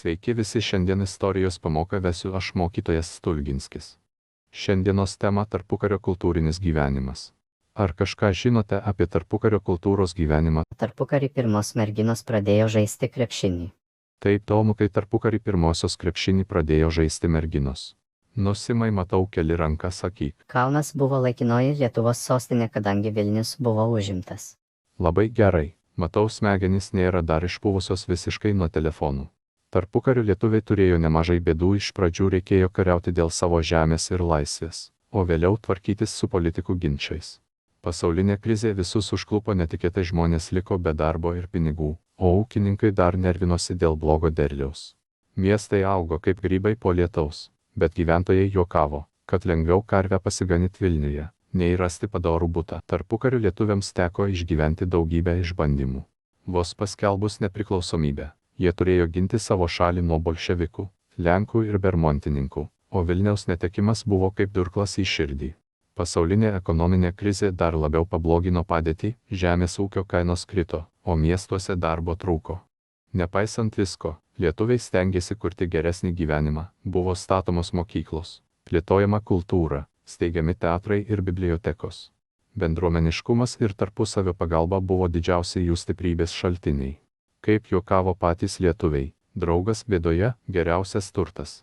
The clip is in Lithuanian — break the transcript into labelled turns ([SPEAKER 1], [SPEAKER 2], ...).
[SPEAKER 1] Sveiki visi, šiandien istorijos pamoką vesiu aš, mokytojas Stulginskis. Šiandienos tema - tarpukario kultūrinis gyvenimas. Ar kažką žinote apie tarpukario kultūros gyvenimą?
[SPEAKER 2] Tarpukarį pirmos merginos pradėjo žaisti krepšinį.
[SPEAKER 1] Taip, Tomu, kai tarpukarį pirmosios krepšinį pradėjo žaisti merginos. Nusimai, matau, keli ranką, sakyk.
[SPEAKER 2] Kaunas buvo laikinoji Lietuvos sostinė, kadangi Vilnius buvo užimtas.
[SPEAKER 1] Labai gerai, matau, smegenys nėra dar išpuvusios visiškai nuo telefonų. Tarpukariu lietuviai turėjo nemažai bėdų, iš pradžių reikėjo kariauti dėl savo žemės ir laisvės, o vėliau tvarkytis su politikų ginčiais. Pasaulinė krizė visus užklupo netikėtai, žmonės liko be darbo ir pinigų, o ūkininkai dar nervinosi dėl blogo derliaus. Miestai augo kaip grybai po lietaus, bet gyventojai juokavo, kad lengviau karvę pasiganyti Vilniuje, nei rasti padorų butą. Tarpukariu lietuviams teko išgyventi daugybę išbandymų. Vos paskelbus nepriklausomybę, jie turėjo ginti savo šalį nuo bolševikų, lenkų ir bermontininkų, o Vilniaus netekimas buvo kaip durklas į širdį. Pasaulinė ekonominė krizė dar labiau pablogino padėtį, žemės ūkio kainos krito, o miestuose darbo trūko. Nepaisant visko, lietuviai stengėsi kurti geresnį gyvenimą, buvo statomos mokyklos, plėtojama kultūra, steigiami teatrai ir bibliotekos. Bendruomeniškumas ir tarpusavio pagalba buvo didžiausi jų stiprybės šaltiniai. Kaip juokavo patys lietuviai, draugas bėdoje geriausias turtas.